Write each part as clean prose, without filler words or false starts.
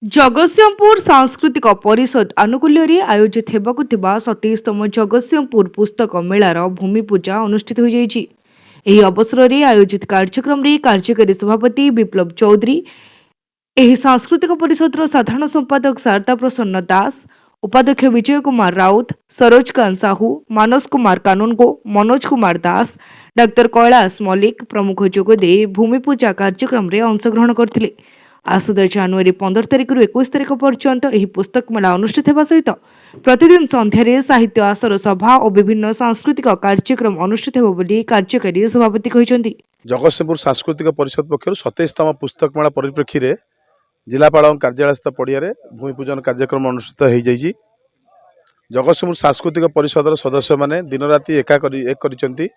जगतसिंहपुर सांस्कृतिक परिषद आनुकूल्य आयोजित होगाकु 27तम जगतसिंहपुर पुस्तक मेलार भूमि पूजा अनुष्ठित हो जाइछि। एही अवसर में आयोजित कार्यक्रम में कार्यकारी सभापति विप्लव चौधरी, एही सांस्कृतिक परिषद साधारण संपादक शारदा प्रसन्न दास, उपाध्यक्ष विजय कुमार राउत, सरोजकांत साहू, मानस कुमार कानूनगो, मनोज कुमार दास, डाक्तर कैलाश मल्लिक प्रमुख जोगदे भूमि पूजा कार्यक्रम में अंशग्रहण करथिले। आसदा जनवरी 15 तारिख 21 तारिख पर्यंत यह पुस्तक मेला अनुष्ठित होगा सहित प्रतिदिन संध्यारे साहित्य आसर सभा और विभिन्न सांस्कृतिक कार्यक्रम अनुष्ठित हो कार्यकारी सभापति कहते। जगतसिंहपुर सांस्कृतिक परिषद पक्षर 27तम पुस्तक मेला परिप्रेक्षी में जिलापाल कार्यालय स्थित पड़िया भूमि पूजन कार्यक्रम अनुष्ठित हो जाइए। जगतसिंहपुर सांस्कृतिक परिषद सदस्य मैंने दिन राति एक कर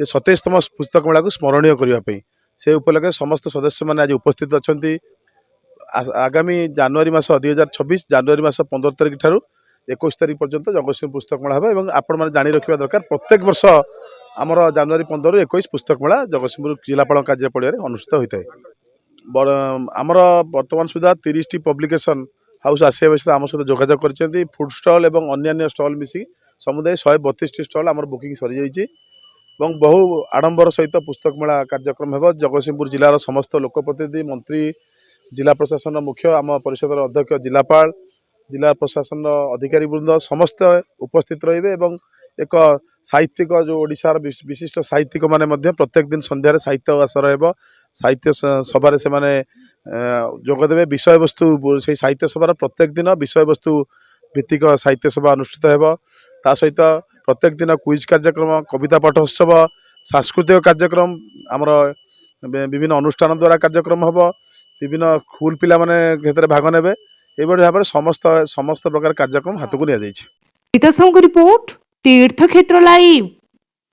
27तम पुस्तक मेला को स्मरणीय करने से उपलक्षे समस्त सदस्य मैंने आज उपस्थित अच्छा। आगामी जनवरी मास 2026 जनवरी मास 15 तारिख ठारू 21 तारिख पर्यंत जगतसिंह पुस्तक मेला है और आपण मैंने जानी रखा दरकार प्रत्येक वर्ष आमर जनवरी 15 रु 21 पुस्तक मेला जगतसिंहपुर जिलापाल कार्यालय पड़िया अनुष्ठित होता है। आमर बर्तमान सुधा 30 टी पब्लिकेशन हाउस आसिया सहित आम सहित जोगाजोग कर फुड स्टल और अन्य स्टल मिसिक समुदाय 132 टी स्टल आमर बुकिंग सरी जाइए और बहु आडंबर सहित पुस्तक मेला कार्यक्रम हो। जगतसिंहपुर जिलार समस्त लोकप्रतिनिधि मंत्री जिला प्रशासन मुख्य आम परिषद अध्यक्ष जिलापाल जिला प्रशासन अधिकारी वृंद समस्त उपस्थित रे एक साहित्यिक जो ओडिशार विशिष्ट साहित्यिक माने प्रत्येक दिन संध्यारे साहित्य आसर हो साहित्य सभा से माने जोगदेवे विषय वस्तु से साहित्य सभार प्रत्येक दिन विषय वस्तु भित्तिक साहित्य सभा अनुष्ठित हो। सहित प्रत्येक दिन क्विज कार्यक्रम कविता पाठ उत्सव सांस्कृतिक कार्यक्रम आमर विभिन्न अनुष्ठान द्वारा कार्यक्रम हम विभिन्न स्कूल पिला माने भाग ने भाव समस्त समस्त प्रकार कार्यक्रम हाथ को नि रिपोर्ट तीर्थक्षेत्र लाइव।